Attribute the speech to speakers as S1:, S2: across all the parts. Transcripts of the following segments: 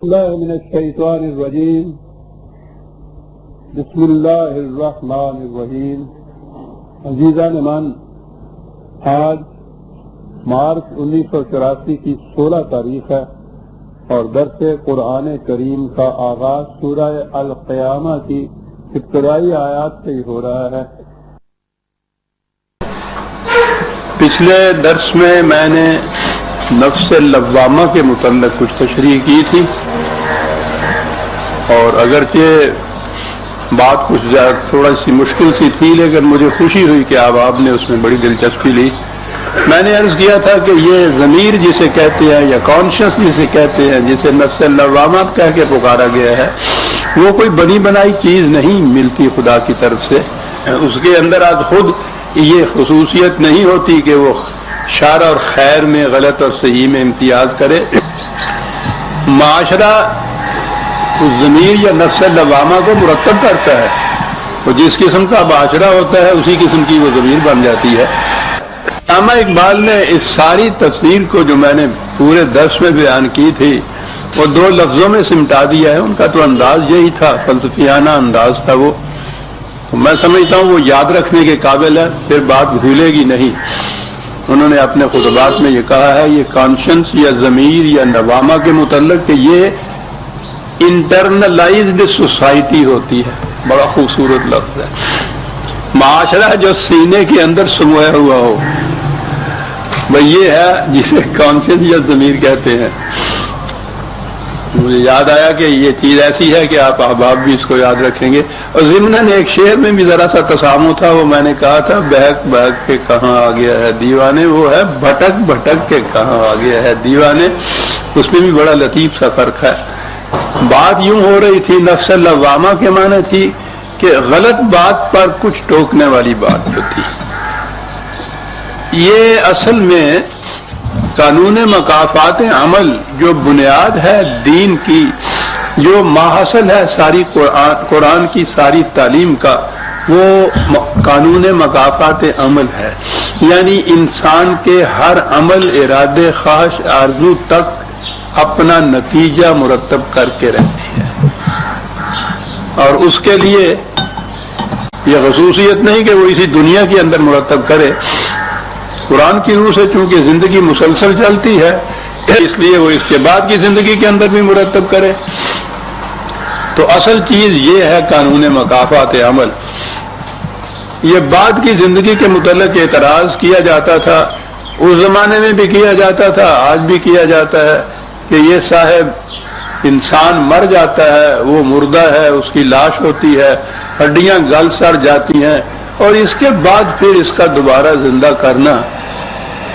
S1: الله من الشيطان الرجيم. بسم الله الرحمن الرحیم. عزیزان من، آج مارچ 1984 کی 16 تاریخ ہے اور درس قرآن کریم کا آغاز سورہ القیامہ کی ابتدائی آیات سے ہی ہو رہا ہے.
S2: پچھلے درس میں نے نفس لوامہ کے متعلق کچھ تشریح کی تھی، اور اگرچہ بات کچھ تھوڑا سی مشکل سی تھی، لیکن مجھے خوشی ہوئی کہ آپ نے اس میں بڑی دلچسپی لی. میں نے عرض کیا تھا کہ یہ ضمیر جسے کہتے ہیں یا کانشیس جسے کہتے ہیں، جسے نفس لوامہ کہہ کے پکارا گیا ہے، وہ کوئی بنی بنائی چیز نہیں ملتی خدا کی طرف سے. اس کے اندر آج خود یہ خصوصیت نہیں ہوتی کہ وہ شر اور خیر میں، غلط اور صحیح میں امتیاز کرے. معاشرہ اس ضمیر یا نفس لوامہ کو مرتب کرتا ہے، تو جس قسم کا معاشرہ ہوتا ہے اسی قسم کی وہ ضمیر بن جاتی ہے. علامہ اقبال نے اس ساری تفسیر کو جو میں نے پورے درس میں بیان کی تھی وہ 2 لفظوں میں سمٹا دیا ہے. ان کا تو انداز یہی تھا، فلسفیانہ انداز تھا وہ. میں سمجھتا ہوں وہ یاد رکھنے کے قابل ہے، پھر بات بھولے گی نہیں. انہوں نے اپنے خطبات میں یہ کہا ہے، یہ کانشنس یا ضمیر یا لوامہ کے متعلق کہ یہ انٹرنلائزڈ سوسائٹی ہوتی ہے. بڑا خوبصورت لفظ ہے. معاشرہ جو سینے کے اندر سمویا ہوا ہو، وہ یہ ہے جسے کانشنس یا ضمیر کہتے ہیں. مجھے یاد آیا کہ یہ چیز ایسی ہے کہ آپ احباب بھی اس کو یاد رکھیں گے. اور ضمناً ایک شعر میں بھی ذرا سا تسامح تھا، وہ میں نے کہا تھا، بہک بہک کے کہاں آ گیا ہے دیوانے، وہ ہے بھٹک بھٹک کے کہاں آ گیا ہے دیوانے. اس میں بھی بڑا لطیف سا فرق ہے. بات یوں ہو رہی تھی، نفس لوامہ کے معنی تھی کہ غلط بات پر کچھ ٹوکنے والی بات جو تھی. یہ اصل میں قانون مکافات عمل جو بنیاد ہے دین کی، جو ماحصل ہے ساری قرآن کی ساری تعلیم کا، وہ قانون مکافات عمل ہے. یعنی انسان کے ہر عمل، ارادے، خواہش، آرزو تک اپنا نتیجہ مرتب کر کے رہتی ہے. اور اس کے لیے یہ خصوصیت نہیں کہ وہ اسی دنیا کے اندر مرتب کرے. قرآن کی روح سے چونکہ زندگی مسلسل چلتی ہے، اس لیے وہ اس کے بعد کی زندگی کے اندر بھی مرتب کرے. تو اصل چیز یہ ہے قانون مکافات عمل. یہ بعد کی زندگی کے متعلق اعتراض کیا جاتا تھا، اس زمانے میں بھی کیا جاتا تھا، آج بھی کیا جاتا ہے کہ یہ صاحب انسان مر جاتا ہے، وہ مردہ ہے، اس کی لاش ہوتی ہے، ہڈیاں گل سڑ جاتی ہیں، اور اس کے بعد پھر اس کا دوبارہ زندہ کرنا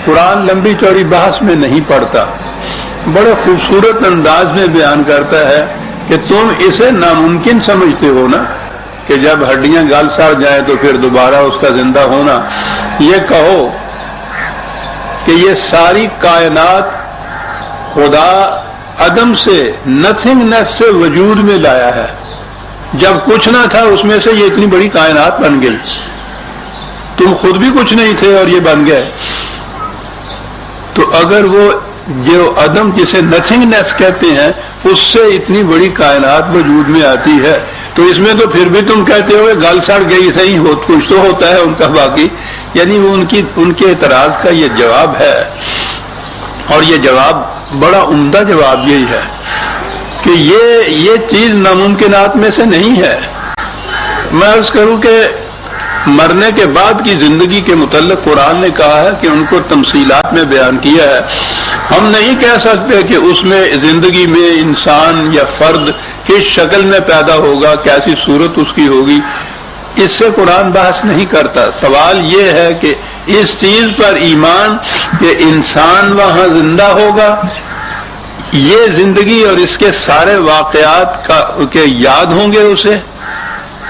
S2: قرآن لمبی چوڑی بحث میں نہیں پڑتا. بڑے خوبصورت انداز میں بیان کرتا ہے کہ تم اسے ناممکن سمجھتے ہو نا، کہ جب ہڈیاں گل سڑ جائیں تو پھر دوبارہ اس کا زندہ ہونا. یہ کہو کہ یہ ساری کائنات خدا عدم سے، نتھنگنیس سے وجود میں لایا ہے. جب کچھ نہ تھا اس میں سے یہ اتنی بڑی کائنات بن گئی. تم خود بھی کچھ نہیں تھے اور یہ بن گئے. تو اگر وہ جو عدم جسے نتھنگنیس کہتے ہیں اس سے اتنی بڑی کائنات وجود میں آتی ہے، تو اس میں تو پھر بھی تم کہتے ہو گل سڑ گئی، صحیح ہو کچھ تو ہوتا ہے ان کا باقی. یعنی وہ ان کے اعتراض کا یہ جواب ہے. اور یہ جواب بڑا عمدہ جواب یہی ہے کہ یہ چیز ناممکنات میں سے نہیں ہے. میں عرض کروں کہ مرنے کے بعد کی زندگی کے متعلق قرآن نے کہا ہے کہ ان کو تمثیلات میں بیان کیا ہے. ہم نہیں کہہ سکتے کہ اس میں زندگی میں انسان یا فرد کس شکل میں پیدا ہوگا، کیسی صورت اس کی ہوگی. اس سے قرآن بحث نہیں کرتا. سوال یہ ہے کہ اس چیز پر ایمان کہ انسان وہاں زندہ ہوگا، یہ زندگی اور اس کے سارے واقعات کے یاد ہوں گے اسے،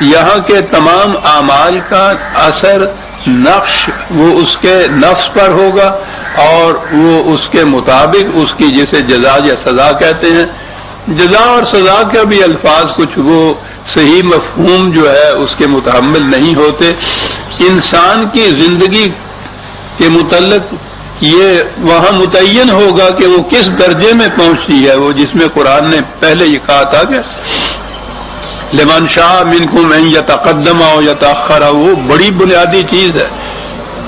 S2: یہاں کے تمام اعمال کا اثر، نقش وہ اس کے نفس پر ہوگا، اور وہ اس کے مطابق اس کی جسے جزا یا سزا کہتے ہیں. جزا اور سزا کا بھی الفاظ کچھ وہ صحیح مفہوم جو ہے اس کے متحمل نہیں ہوتے. انسان کی زندگی کے متعلق یہ وہاں متعین ہوگا کہ وہ کس درجے میں پہنچتی ہے، وہ جس میں قرآن نے پہلے یہ کہا تھا کہ لمن شاء منکم ان یتقدم او یتأخر، وہ بڑی بنیادی چیز ہے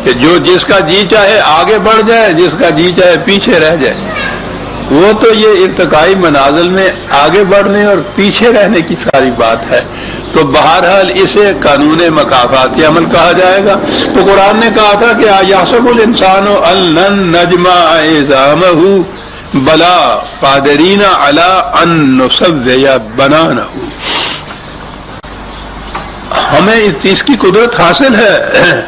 S2: کہ جو جس کا جی چاہے آگے بڑھ جائے، جس کا جی چاہے پیچھے رہ جائے. وہ تو یہ ارتقائی منازل میں آگے بڑھنے اور پیچھے رہنے کی ساری بات ہے. تو بہرحال اسے قانون مکافات عمل کہا جائے گا. تو قرآن نے کہا تھا کہ یحسب الانسان ان لن نجمع عظامہ بلا قادرین علی ان نسوی بنانہ. ہمیں اس چیز کی قدرت حاصل ہے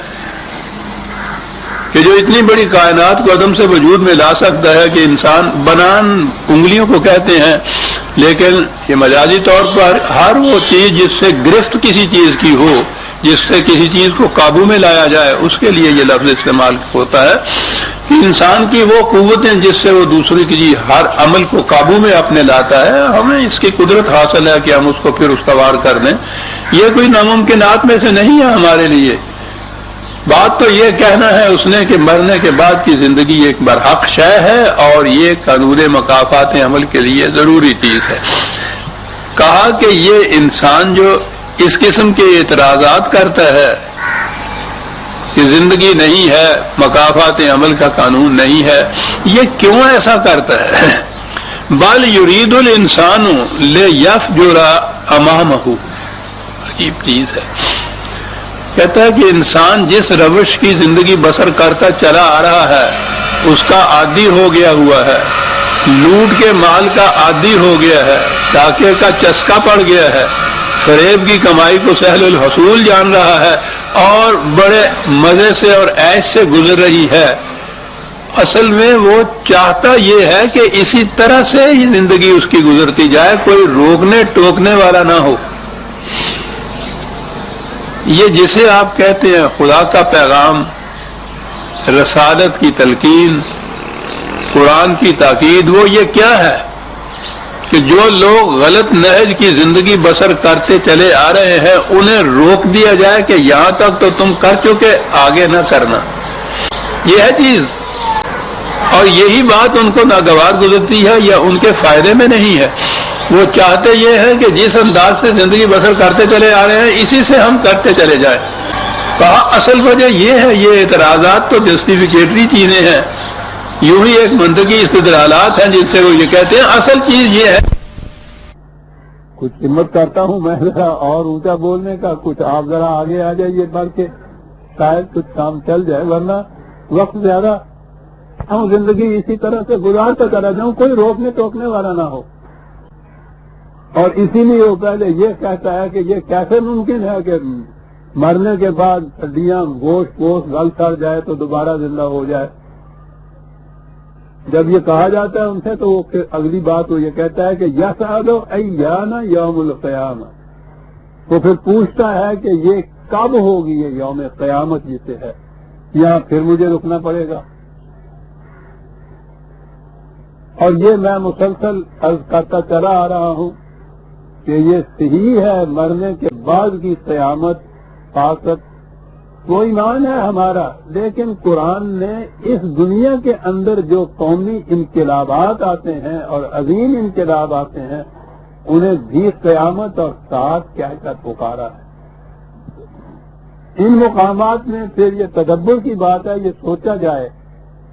S2: کہ جو اتنی بڑی کائنات کو عدم سے وجود میں لا سکتا ہے کہ انسان بنان انگلیوں کو کہتے ہیں، لیکن یہ مجازی طور پر ہر وہ چیز جس سے گرفت کسی چیز کی ہو، جس سے کسی چیز کو قابو میں لایا جائے، اس کے لیے یہ لفظ استعمال ہوتا ہے کہ انسان کی وہ قوتیں جس سے وہ دوسری کی ہر عمل کو قابو میں اپنے لاتا ہے. ہمیں اس کی قدرت حاصل ہے کہ ہم اس کو پھر استوار کر دیں. یہ کوئی ناممکنات میں سے نہیں ہے ہمارے لیے. بات تو یہ کہنا ہے اس نے کہ مرنے کے بعد کی زندگی ایک برحق شے ہے اور یہ قانون مکافات عمل کے لیے ضروری چیز ہے. کہا کہ یہ انسان جو اس قسم کے اعتراضات کرتا ہے کہ زندگی نہیں ہے، مکافات عمل کا قانون نہیں ہے، یہ کیوں ایسا کرتا ہے؟ بل یرید الانسان لیفجر امامہ. عجیب چیز ہے. کہتا ہے کہ انسان جس روش کی زندگی بسر کرتا چلا آ رہا ہے اس کا عادی ہو گیا ہوا ہے، لوٹ کے مال کا عادی ہو گیا ہے، ڈاکے کا چسکا پڑ گیا ہے، فریب کی کمائی کو سہل الحصول جان رہا ہے اور بڑے مزے سے اور عیش سے گزر رہی ہے. اصل میں وہ چاہتا یہ ہے کہ اسی طرح سے ہی زندگی اس کی گزرتی جائے، کوئی روکنے ٹوکنے والا نہ ہو. یہ جسے آپ کہتے ہیں خدا کا پیغام، رسالت کی تلقین، قرآن کی تاکید، وہ یہ کیا ہے کہ جو لوگ غلط نہج کی زندگی بسر کرتے چلے آ رہے ہیں انہیں روک دیا جائے کہ یہاں تک تو تم کر چکے، آگے نہ کرنا. یہ ہے چیز. اور یہی بات ان کو ناگوار گزرتی ہے یا ان کے فائدے میں نہیں ہے. وہ چاہتے یہ ہے کہ جس انداز سے زندگی بسر کرتے چلے آ رہے ہیں اسی سے ہم کرتے چلے جائیں. کہا اصل وجہ یہ ہے، یہ اعتراضات تو جسٹیفیکیٹری چیزیں ہیں، یوں ہی ایک منطقی استدلالات ہیں جن سے وہ یہ کہتے ہیں. اصل چیز یہ ہے،
S1: کچھ ہمت کرتا ہوں میں ذرا اور اونچا بولنے کا، کچھ آپ ذرا آگے آ جائیے بلکہ شاید کچھ کام چل جائے، ورنہ وقت زیادہ ہم زندگی اسی طرح سے گزارتا چلا جاؤں، کوئی روکنے ٹوکنے والا نہ ہو. اور اسی لیے وہ پہلے یہ کہتا ہے کہ یہ کیسے ممکن ہے کہ مرنے کے بعد ہڈیاں گوشت گل سڑ جائے تو دوبارہ زندہ ہو جائے. جب یہ کہا جاتا ہے ان سے تو وہ پھر اگلی بات وہ یہ کہتا ہے کہ یسأل ایان یوم القیامہ. وہ پھر پوچھتا ہے کہ یہ کب ہوگی یہ یوم قیامت جسے ہے. یہاں پھر مجھے رکنا پڑے گا. اور یہ میں مسلسل عرض کرتا چلا آ رہا ہوں کہ یہ صحیح ہے مرنے کے بعد کی قیامت طاقت وہ ایمان ہے ہمارا، لیکن قرآن نے اس دنیا کے اندر جو قومی انقلابات آتے ہیں اور عظیم انقلاب آتے ہیں انہیں بھی قیامت اور ساتھ کہہ کر پکارا ہے. ان مقامات میں پھر یہ تدبر کی بات ہے، یہ سوچا جائے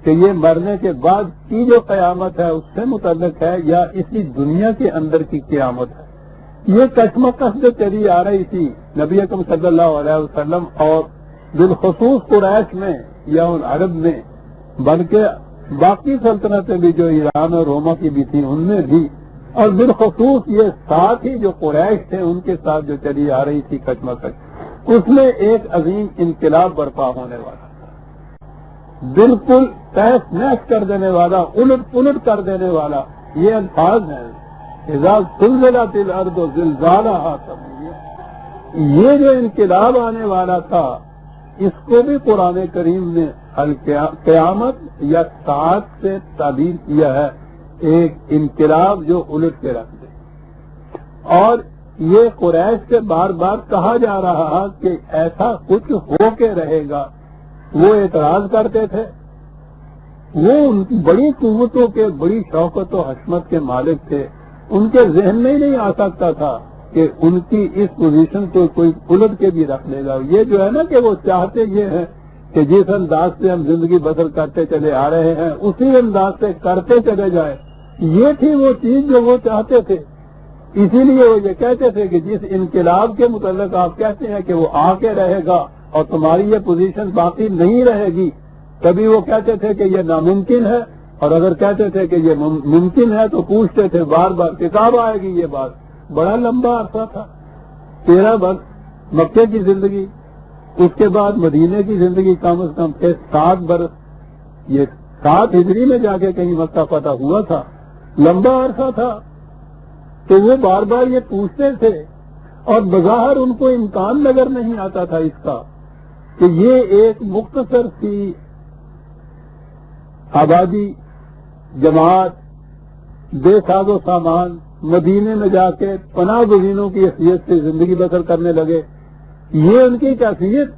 S1: کہ یہ مرنے کے بعد کی جو قیامت ہے اس سے متعلق ہے یا اسی دنیا کے اندر کی قیامت ہے. یہ کشمکش جو چلی آ رہی تھی نبی اکرم صلی اللہ علیہ وسلم اور بالخصوص قریش میں یا ان عرب میں، بلکہ باقی سلطنتیں بھی جو ایران اور روما کی بھی تھیں ان میں بھی، اور بالخصوص یہ ساتھ ہی جو قریش تھے ان کے ساتھ جو چلی آ رہی تھی کشمکش، اس میں ایک عظیم انقلاب برپا ہونے والا تھا، بالکل تہس نہس کر دینے والا، الٹ پلٹ کر دینے والا. یہ الفاظ ہیں اذا زلزلت الارض زلزالها. یہ جو انقلاب آنے والا تھا اس کو بھی قرآن کریم نے قیامت یا ساعت سے تعبیر کیا ہے، ایک انقلاب جو الٹ کے رکھ دے. اور یہ قریش سے بار بار کہا جا رہا کہ ایسا کچھ ہو کے رہے گا. وہ اعتراض کرتے تھے وہ ان کی بڑی قوتوں کے، بڑی شوکت و حشمت کے مالک تھے. ان کے ذہن میں ہی نہیں آ سکتا تھا کہ ان کی اس پوزیشن کو کوئی الٹ کے بھی رکھ لے گا. یہ جو ہے نا کہ وہ چاہتے یہ ہے کہ جس انداز سے ہم زندگی بسر کرتے چلے آ رہے ہیں اسی انداز سے کرتے چلے جائیں. یہ تھی وہ چیز جو وہ چاہتے تھے. اسی لیے وہ یہ کہتے تھے کہ جس انقلاب کے متعلق آپ کہتے ہیں کہ وہ آ کے رہے گا اور تمہاری یہ پوزیشن باقی نہیں رہے گی، کبھی وہ کہتے تھے کہ یہ ناممکن ہے، اور اگر کہتے تھے کہ یہ ممکن ہے تو پوچھتے تھے بار بار کہ کب آئے گی یہ بات. بڑا لمبا عرصہ تھا، 13 برس مکے کی زندگی، اس کے بعد مدینے کی زندگی کم از کم 7 برس. یہ 7 ہجری میں جا کے کہیں مکہ فتح ہوا تھا، لمبا عرصہ تھا. تو وہ بار بار یہ پوچھتے تھے، اور بظاہر ان کو امکان نظر نہیں آتا تھا اس کا کہ یہ ایک مختصر سی آبادی، جماعت، بے ساز و سامان مدینے میں جا کے پناہ گزینوں کی حیثیت سے زندگی بسر کرنے لگے. یہ ان کی کیفیت،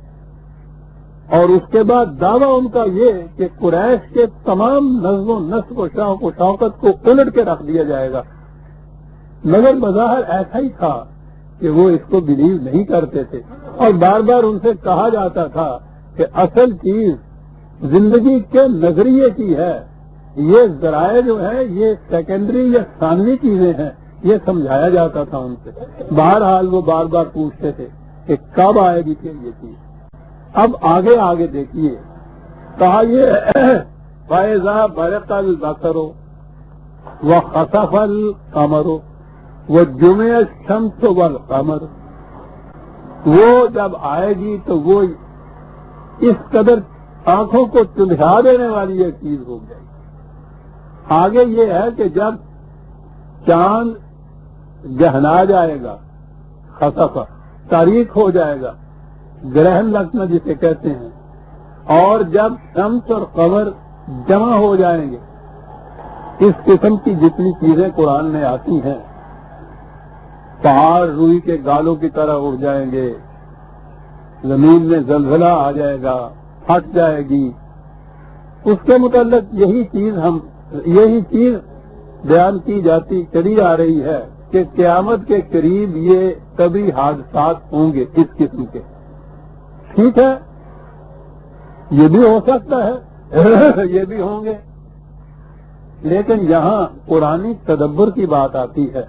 S1: اور اس کے بعد دعویٰ ان کا یہ کہ قریش کے تمام نظم و نسب و شوق و شوکت کو الٹ کے رکھ دیا جائے گا. مگر بظاہر ایسا ہی تھا کہ وہ اس کو بلیو نہیں کرتے تھے، اور بار بار ان سے کہا جاتا تھا کہ اصل چیز زندگی کے نظریے کی ہے، یہ ذرائع جو ہے یہ سیکنڈری یا ثانوی چیزیں ہیں. یہ سمجھایا جاتا تھا ان سے. بہرحال وہ بار بار پوچھتے تھے کہ کب آئے گی پھر یہ چیز. اب آگے آگے دیکھیے، کہا یہ فَإِذَا بَرِقَ الْبَصَرُ وَخَسَفَ الْقَمَرُ وَجُمِعَ الشَّمْسُ وَالْقَمَرُ. وہ جب آئے گی تو وہ اس قدر آنکھوں کو چلھا دینے والی ایک چیز ہو جائے گی. آگے یہ ہے کہ جب چاند گہنا جائے گا، خسف تاریک ہو جائے گا، گرہن لگنا جسے کہتے ہیں، اور جب شمس اور قمر جمع ہو جائیں گے، اس قسم کی جتنی چیزیں قرآن میں آتی ہیں، پہاڑ روئی کے گالوں کی طرح اڑ جائیں گے، زمین میں زلزلہ آ جائے گا، پھٹ جائے گی، اس کے متعلق یہی چیز بیان کی جاتی چلی آ رہی ہے کہ قیامت کے قریب یہ کبھی حادثات ہوں گے اس قسم کے. ٹھیک ہے، یہ بھی ہو سکتا ہے، یہ بھی ہوں گے، لیکن یہاں قرآنی تدبر کی بات آتی ہے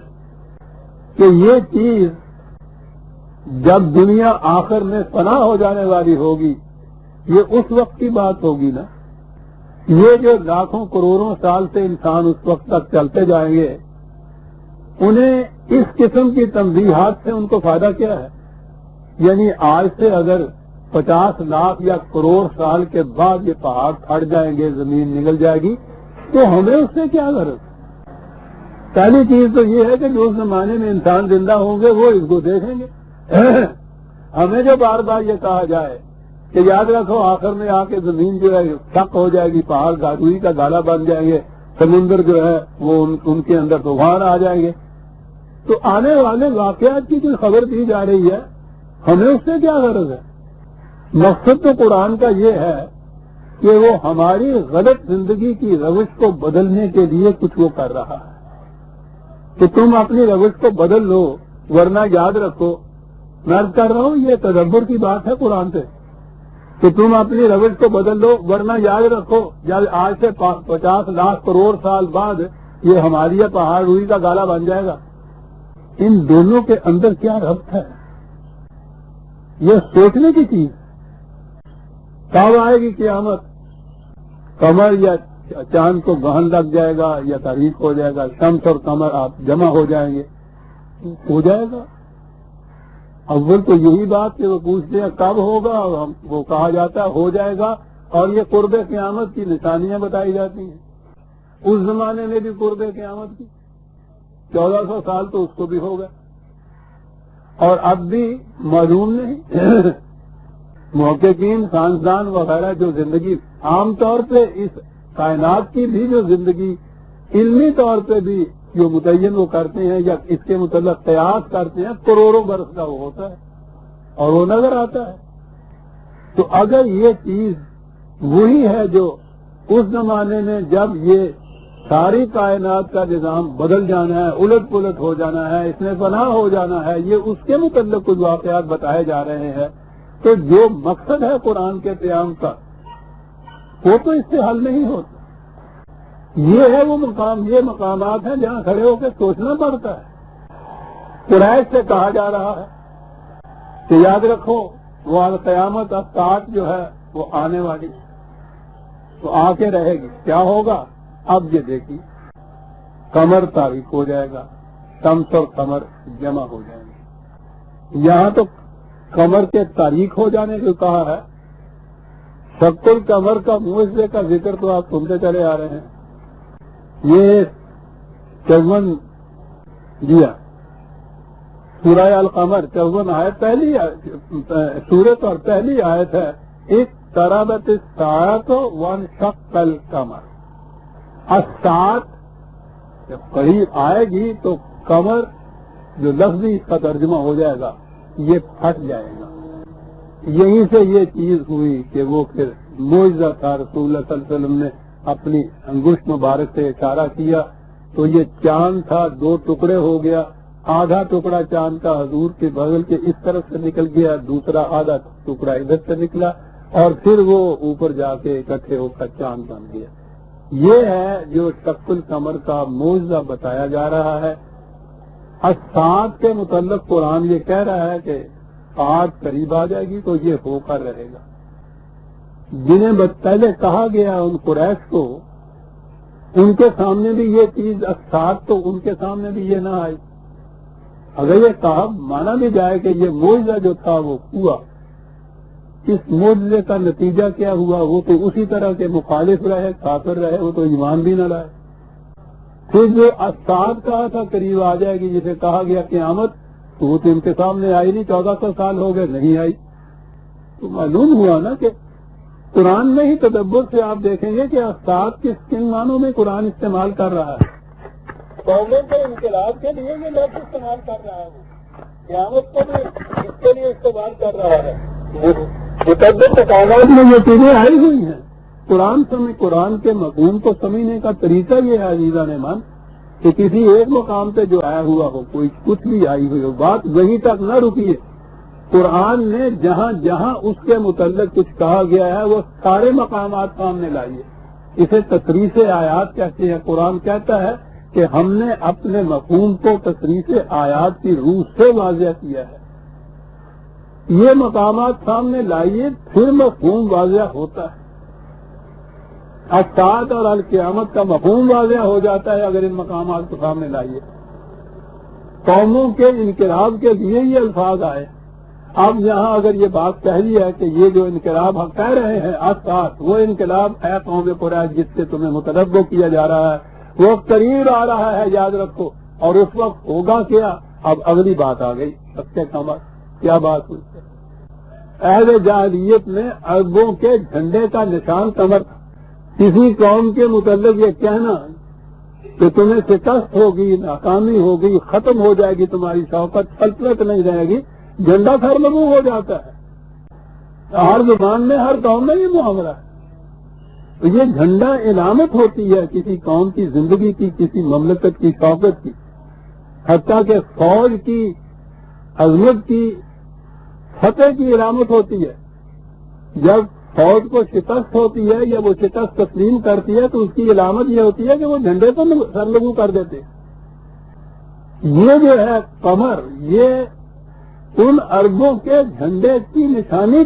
S1: کہ یہ چیز جب دنیا آخر میں فنا ہو جانے والی ہوگی، یہ اس وقت کی بات ہوگی نا. یہ جو لاکھوں کروڑوں سال سے انسان اس وقت تک چلتے جائیں گے، انہیں اس قسم کی تنبیہات سے ان کو فائدہ کیا ہے؟ یعنی آج سے اگر 50 لاکھ یا کروڑ سال کے بعد یہ پہاڑ پھٹ جائیں گے، زمین نگل جائے گی، تو ہمیں اس سے کیا غرض؟ پہلی چیز تو یہ ہے کہ جو اس زمانے میں انسان زندہ ہوں گے وہ اس کو دیکھیں گے. ہمیں جو بار بار یہ کہا جائے کہ یاد رکھو آخر میں آ کے زمین جو ہے شک ہو جائے گی، پہاڑ روئی کا گالا بن جائیں گے، سمندر جو ہے وہ ان کے اندر طوفان آ جائیں گے، تو آنے والے واقعات کی جو خبر دی جا رہی ہے ہمیں اس سے کیا غرض ہے؟ مقصد تو قرآن کا یہ ہے کہ وہ ہماری غلط زندگی کی روش کو بدلنے کے لیے کچھ وہ کر رہا ہے کہ تم اپنی روش کو بدل لو، ورنہ یاد رکھو، میں کر رہا ہوں یہ تدبر کی بات ہے قرآن سے، کہ تم اپنی روش کو بدل لو، ورنہ یاد رکھو جب آج سے 50 لاکھ کروڑ سال بعد یہ ہماری پہاڑ روئی کا گالا بن جائے گا. ان دونوں کے اندر کیا ربط ہے؟ یہ سوچنے کی چیز. کب آئے گی قیامت؟ قمر یا چاند کو گہن لگ جائے گا یا تاریک ہو جائے گا، شمس اور قمر آپ جمع ہو جائیں گے، ہو جائے گا. اول تو یہی بات کہ وہ پوچھتے ہیں کب ہوگا، وہ کہا جاتا ہے ہو جائے گا، اور یہ قرب قیامت کی نشانیاں بتائی جاتی ہیں. اس زمانے میں بھی قرب قیامت کی 1400 سال تو اس کو بھی ہو گئے، اور اب بھی معلوم نہیں. محققین، سائنسدان وغیرہ جو زندگی عام طور پہ اس کائنات کی بھی جو زندگی علمی طور پہ بھی جو متعین وہ کرتے ہیں یا اس کے متعلق قیاس کرتے ہیں، کروڑوں برس کا وہ ہوتا ہے اور وہ نظر آتا ہے. تو اگر یہ چیز وہی ہے جو اس زمانے میں جب یہ ساری کائنات کا نظام بدل جانا ہے، الٹ پلٹ ہو جانا ہے، اس میں فنا ہو جانا ہے، یہ اس کے متعلق کچھ واقعات بتائے جا رہے ہیں، تو جو مقصد ہے قرآن کے قیام کا وہ تو اس سے حل نہیں ہوتا۔ یہ ہے وہ مقام، یہ مقامات ہیں جہاں کھڑے ہو کے سوچنا پڑتا ہے۔ قریش سے کہا جا رہا ہے کہ یاد رکھو وہ القیامت الساعۃ جو ہے وہ آنے والی تو آ کے رہے گی، کیا ہوگا؟ اب یہ دیکھیے قمر تاریک ہو جائے گا، شمس اور قمر جمع ہو جائیں گے۔ یہاں تو قمر کے تاریک ہو جانے کو کہا ہے، شق القمر کا معجزے کا ذکر تو آپ سنتے چلے آ رہے ہیں۔ یہ 54 دیا سورہ القمر 54 آیت پہلی سورت اور پہلی آیت ہے، اقتربت الساعۃ وانشق القمر۔ الساعۃ جب قریب آئے گی تو قمر جو لفظی اس کا ترجمہ ہو جائے گا یہ پھٹ جائے گا۔ یہیں سے یہ چیز ہوئی کہ وہ پھر معجزہ تھا، رسول اللہ صلی اللہ علیہ وسلم نے اپنی انگشت مبارک سے اشارہ کیا تو یہ چاند تھا، 2 ٹکڑے ہو گیا، آدھا ٹکڑا چاند کا حضور کے بغل کے اس طرف سے نکل گیا، دوسرا آدھا ٹکڑا ادھر سے نکلا، اور پھر وہ اوپر جا کے اکٹھے ہو کر چاند بن گیا۔ یہ ہے جو شق القمر کا معجزہ بتایا جا رہا ہے۔ الساعۃ کے متعلق قرآن یہ کہہ رہا ہے کہ ساعت قریب آ جائے گی تو یہ ہو کر رہے گا۔ جنہیں پہلے کہا گیا ان قریش کو، ان کے سامنے بھی یہ چیز الساعۃ تو ان کے سامنے بھی یہ نہ آئی۔ اگر یہ کہا مانا بھی جائے کہ یہ معجزہ جو تھا وہ ہوا، اس معجزے کا نتیجہ کیا ہوا؟ وہ تو اسی طرح کے مخالف رہے، کافر رہے، وہ تو ایمان بھی نہ لائے۔ پھر جو الساعۃ کہا تھا قریب آ جائے گی، جسے کہا گیا قیامت، تو وہ تو ان کے سامنے آئی نہیں، 1400 سال ہو گئے نہیں آئی۔ تو معلوم ہوا نا کہ قرآن میں ہی تدبر سے آپ دیکھیں گے کہ الساعۃ کن معنوں میں قرآن استعمال کر رہا ہے۔ قوموں کے انقلاب کے لیے یہ لفظ استعمال کر رہا ہے، قیامت کو بھی اس کے لیے استعمال کر رہا ہے۔ متعدد مقامات میں یہ چیزیں آئی ہوئی ہیں۔ قرآن کے مفہوم کو سمجھنے کا طریقہ یہ ہے عزیزان ایمان کہ کسی ایک مقام پہ جو آیا ہوا ہو، کوئی کچھ بھی آئی ہوئی ہو، بات وہیں تک نہ رکی ہے۔ قرآن نے جہاں جہاں اس کے متعلق کچھ کہا گیا ہے وہ سارے مقامات سامنے لائیے۔ اسے تصریح آیات کہتے ہیں۔ قرآن کہتا ہے کہ ہم نے اپنے مفہوم کو تصریح آیات کی روح سے واضح کیا ہے۔ یہ مقامات سامنے لائیے پھر مفہوم واضح ہوتا ہے۔ الساعۃ اور القیامت کا مفہوم واضح ہو جاتا ہے اگر ان مقامات کو سامنے لائیے۔ قوموں کے انقلاب کے لیے یہ الفاظ آئے۔ اب یہاں اگر یہ بات کہی ہے کہ یہ جو انقلاب ہم کہہ رہے ہیں الساعۃ، وہ انقلاب ہے قوم قریش جس سے تمہیں متنبع کیا جا رہا ہے، وہ قریب آ رہا ہے، یاد رکھو۔ اور اس وقت ہوگا کیا؟ اب اگلی بات آ گئی، سب سے قمر کیا بات ہوئی؟ اہل جاہلیت میں عربوں کے جھنڈے کا نشان قمر تھا۔ کسی قوم کے متعلق یہ کہنا کہ تمہیں شکست ہوگی، ناکامی ہوگی، ختم ہو جائے گی تمہاری شوکت، سلطنت نہیں رہے گی، جھنڈا سرنگو ہو جاتا ہے۔ ہر زبان میں ہر قوم میں یہ معاملہ ہے۔ تو یہ جھنڈا علامت ہوتی ہے کسی قوم کی زندگی کی، کسی مملکت کی شوکت کی، حتیٰ کہ فوج کی عظمت کی، فتح کی علامت ہوتی ہے۔ جب فوج کو شکست ہوتی ہے یا وہ شکست تسلیم کرتی ہے تو اس کی علامت یہ ہوتی ہے کہ وہ جھنڈے کو سرنگو کر دیتے۔ یہ جو ہے قمر، یہ ان عربوں کے جھنڈے کی نشانی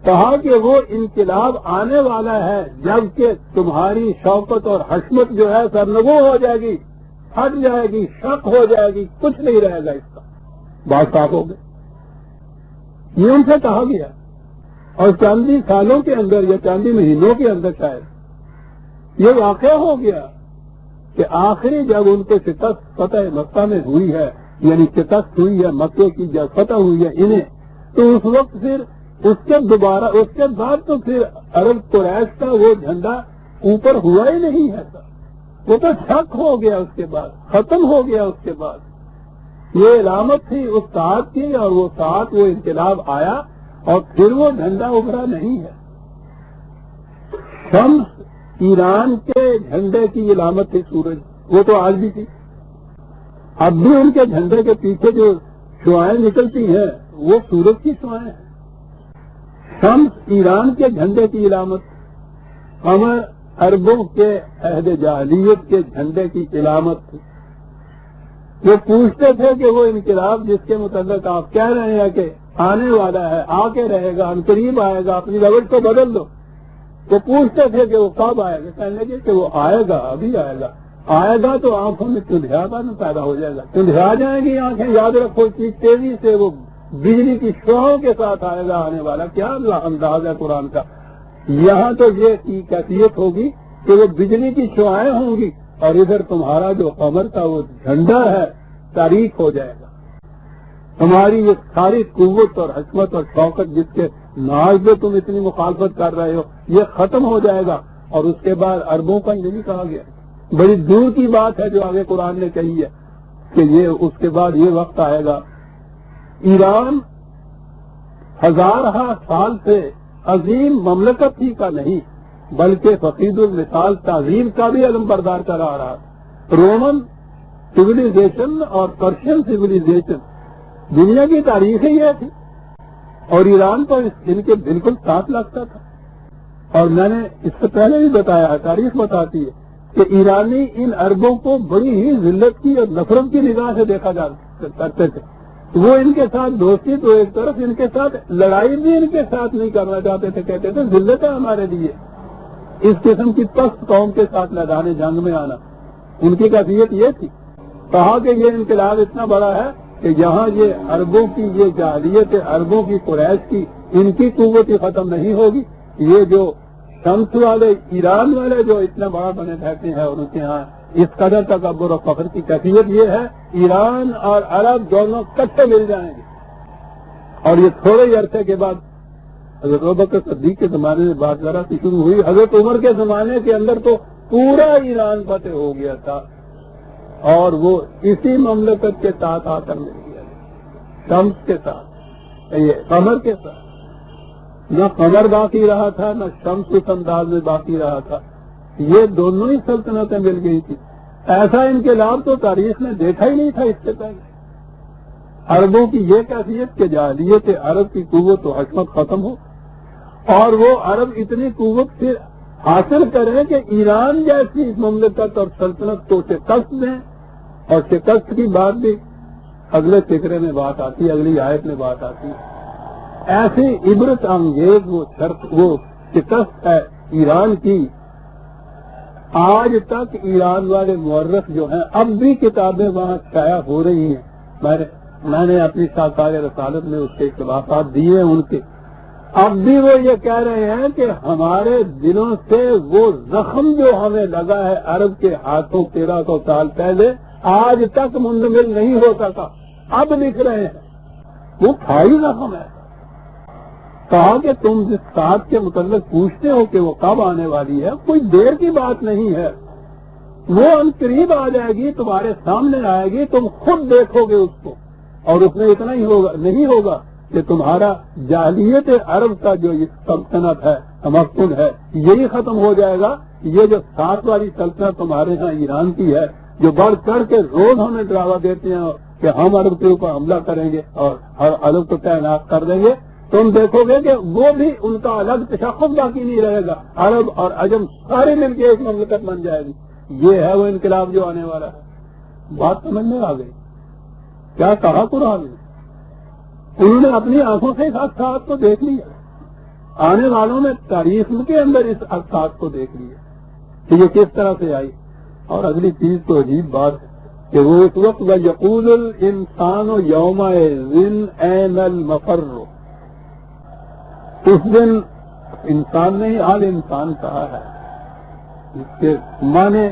S1: کہا کہ وہ انقلاب آنے والا ہے جبکہ تمہاری شوکت اور حشمت جو ہے سرنگو ہو جائے گی، ہٹ جائے گی، شک ہو جائے گی، کچھ نہیں رہے گا اس کا۔ بات صاف ہو گئی۔ یہ ان سے کہا گیا اور چاندی سالوں کے اندر یا چاندی مہینوں کے اندر شاید یہ واقعہ ہو گیا کہ آخری جب ان کو شکست فتح مکہ میں ہوئی ہے، یعنی شکست ہوئی ہے مکے کی، جب فتح ہوئی ہے انہیں، تو اس وقت پھر اس کے بعد تو پھر عرب قریش کا وہ جھنڈا اوپر ہوا ہی نہیں ہے، وہ تو شک ہو گیا، اس کے بعد ختم ہو گیا۔ اس کے بعد یہ علامت تھی اس ساعت کی، اور وہ ساعت، وہ انقلاب آیا اور پھر وہ جھنڈا ابھرا نہیں ہے۔ شمس ایران کے جھنڈے کی علامت تھی، سورج، وہ تو آج بھی تھی، اب بھی ان کے جھنڈے کے پیچھے جو شعائیں نکلتی ہیں وہ سورج کی شعائیں ہیں۔ شمس ایران کے جھنڈے کی علامت، قمر عربوں کے عہد جاہلیت کے جھنڈے کی علامت تھی۔ وہ پوچھتے تھے کہ وہ انقلاب جس کے متعلق آپ کہہ رہے ہیں کہ آنے والا ہے، آ کے رہے گا، قریب آئے گا، اپنی روش کو بدل دو، وہ پوچھتے تھے کہ وہ کب آئے گا، کہنے لگے کہ وہ آئے گا، ابھی آئے گا، آئے گا تو آنکھوں میں چندھیا پیدا ہو جائے گا، چندھیا جائیں گی آنکھیں، یاد رکھو اتنی تیزی سے وہ بجلی کی شعاؤں کے ساتھ آئے گا آنے والا، کیا انداز ہے قرآن کا۔ یہاں تو یہ کی کیفیت ہوگی کہ وہ بجلی کی شعائیں ہوں گی اور ادھر تمہارا جو قمر کا وہ جھنڈا ہے تاریخ ہو جائے گا، تمہاری یہ ساری قوت اور حکمت اور شوکت جس کے ناز میں تم اتنی مخالفت کر رہے ہو یہ ختم ہو جائے گا۔ اور اس کے بعد عربوں کا یہ نہیں کہا گیا، بڑی دور کی بات ہے جو آگے قرآن نے کہی ہے کہ یہ اس کے بعد یہ وقت آئے گا۔ ایران ہزارہ سال سے عظیم مملکت ہی کا نہیں بلکہ فقید المثال تعظیم کا بھی علم بردار کرا رہا۔ رومن سویلائزیشن اور پرشین سویلائزیشن دنیا کی تاریخ ہی یہ تھی اور ایران تو ان کے بالکل ساتھ لگتا تھا۔ اور میں نے اس سے پہلے بھی بتایا ہے، تاریخ بتاتی ہے کہ ایرانی ان عربوں کو بڑی ہی ذلت کی اور نفرت کی نگاہ سے دیکھا کرتے تھے۔ وہ ان کے ساتھ دوستی تو ایک طرف، ان کے ساتھ لڑائی بھی ان کے ساتھ نہیں کرنا چاہتے تھے، کہتے تھے ذلت ہے ہمارے لیے اس قسم کی پست قوم کے ساتھ میدان جنگ میں آنا۔ ان کی کیفیت یہ تھی، کہا کہ یہ انقلاب اتنا بڑا ہے کہ یہاں یہ عربوں کی یہ جاہلیت عربوں کی قریش کی ان کی قوت ہی ختم نہیں ہوگی، یہ جو شمس والے ایران والے جو اتنا بڑا بنے رہتے ہیں اور ان کے ہاں اس قدر تکبر و فخر کی کیفیت یہ ہے، ایران اور عرب دونوں کٹھے مل جائیں گے۔ اور یہ تھوڑے ہی عرصے کے بعد حضرت ابوبکر صدیق کے زمانے میں بات ذرا سی شروع ہوئی، حضرت عمر کے زمانے کے اندر تو پورا ایران فتح ہو گیا تھا اور وہ اسی مملکت کے ساتھ آ کر مل گیا، شمس کے ساتھ، یہ قمر کے ساتھ۔ نہ قمر باقی رہا تھا نہ شمس اس انداز میں باقی رہا تھا، یہ دونوں ہی سلطنتیں مل گئی تھی۔ ایسا انقلاب تو تاریخ نے دیکھا ہی نہیں تھا اس سے پہلے۔ عربوں کی یہ کیفیت کہ جاہلیت عرب کی قوت و حکمت ختم ہو اور وہ عرب اتنی قوت سے حاصل کریں کہ ایران جیسی مملکت اور سلطنت کو شکست دیں، اور شکست کی بات بھی اگلے فکرے میں بات آتی ہے، اگلی آیت میں بات آتی ہے۔ ایسی عبرت انگیز وہ شکست ہے ایران کی، آج تک ایران والے مورخ جو ہیں اب بھی کتابیں وہاں شائع ہو رہی ہیں، میں نے اپنی ساکار رسالت میں اس کے اقتباسات دیے ہیں ان کے، اب بھی وہ یہ کہہ رہے ہیں کہ ہمارے دلوں سے وہ زخم جو ہمیں لگا ہے عرب کے ہاتھوں 1300 سال پہلے آج تک مندمل نہیں ہو سکا، اب لکھ رہے ہیں وہ بھائی زخم ہے۔ کہا کہ تم جس ساتھ کے متعلق پوچھتے ہو کہ وہ کب آنے والی ہے، کوئی دیر کی بات نہیں ہے، وہ قریب آ جائے گی، تمہارے سامنے آئے گی، تم خود دیکھو گے اس کو، اور اس میں اتنا ہی نہیں ہوگا کہ تمہارا جاہلیت عرب کا جو یہ سلطنت ہے، تمکن ہے، یہی ختم ہو جائے گا۔ یہ جو ساتھ والی سلطنت تمہارے ہاں ایران کی ہے، جو بڑھ چڑھ کے روز ہمیں ڈراوا دیتے ہیں کہ ہم عرب کے اوپر حملہ کریں گے اور ہر عرب کو تعینات کر دیں گے، تم دیکھو گے کہ وہ بھی ان کا الگ تشخص باقی نہیں رہے گا، عرب اور عجم سارے مل کے ایک مملکت بن جائے گی۔ یہ ہے وہ انقلاب جو آنے والا ہے۔ بات سمجھ میں آ گئی کیا کہا قرآن نے؟ انہوں نے اپنی آنکھوں سے اس حادثات کو دیکھ لیا، آنے والوں میں تاریخ کے اندر اس حادثات کو دیکھ لیا کہ یہ کس طرح سے آئی۔ اور اگلی چیز تو عجیب بات ہے کہ وہ اس وقت یقول الانسان یومئذ این المفر، اس دن انسان نے ہی آل انسان کہا ہے، اس کے معنی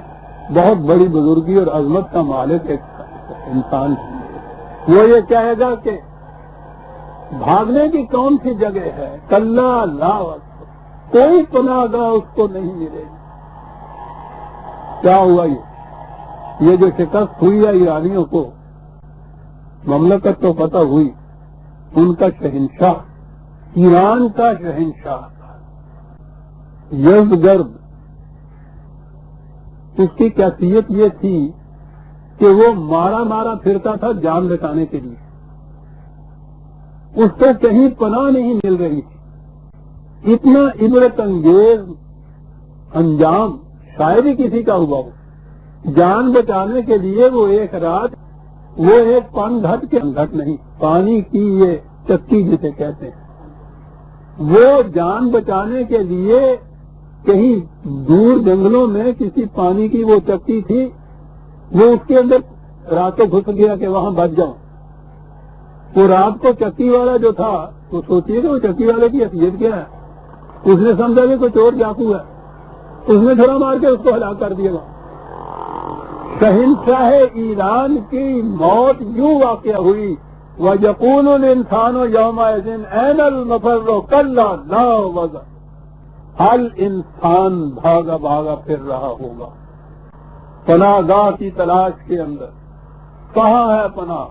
S1: بہت بڑی بزرگی اور عظمت کا مالک ایک انسان ہے۔ وہ یہ کہے گا کہ بھاگنے کی کون سی جگہ ہے، کلا لا وقت، کوئی پناہ گاہ اس کو نہیں ملے گی۔ کیا ہوا یہ جو شکست ہوئی ہے ایرانیوں کو، مملکت تو فتح ہوئی، ان کا شہنشاہ، ایران کا شہنشاہ یزدگرد اس کی کیفیت یہ تھی کہ وہ مارا مارا پھرتا تھا جان بچانے کے لیے، اس کو کہیں پناہ نہیں مل رہی تھی۔ اتنا عبرت انگیز انجام شاید ہی کسی کا ہوا ہو۔ جان بچانے کے لیے وہ ایک رات، وہ ایک پن گھٹ کے گھٹ نہیں، پانی کی یہ چکی جسے کہتے ہیں، وہ جان بچانے کے لیے کہیں دور جنگلوں میں کسی پانی کی وہ چکی تھی، وہ اس کے اندر راتوں گھس گیا کہ وہاں بچ جاؤں۔ وہ رات کو چکی والا جو تھا، وہ سوچیے کہ وہ چکی والے کی حیثیت کیا ہے، اس نے سمجھا کہ کوئی چور ڈاکو ہے، اس نے تھوڑا مار کے اس کو ہلاک کر دیا۔ شہنشاہ ایران کی موت یوں واقع ہوئی، وَيَقُولُ الْإِنسَانُ يَوْمَئِذٍ أَيْنَ الْمَفَرُّ كَلَّا لَا وَزَرَ، ہر انسان بھاگا بھاگا پھر رہا ہوگا پناہ گاہ کی تلاش کے اندر۔ کہاں ہے پناہ؟